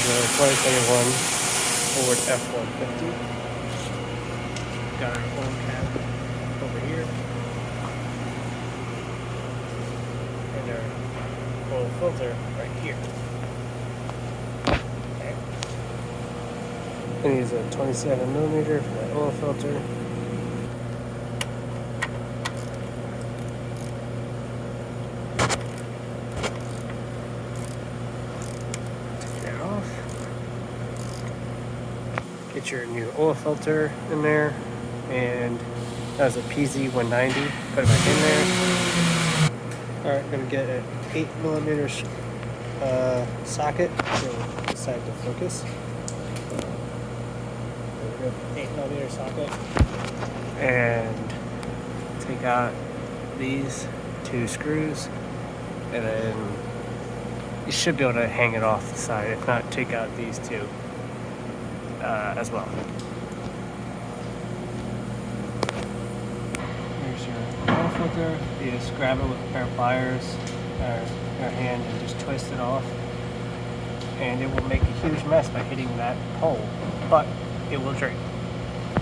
a 2021 Ford F-150. Got our oil cap over here. And our oil filter right here. Okay. And use a 27mm for that oil filter. Get your new oil filter in there, and that was a PZ190. Put it back in there. All right, gonna get an 8mm socket to decide to focus. There we go, 8mm socket, and take out these two screws, and then you should be able to hang it off the side. If not, take out these two. As well. Here's your oil filter. You just grab it with a pair of pliers or your hand and just twist it off, and it will make a huge mess by hitting that hole, but it will drain.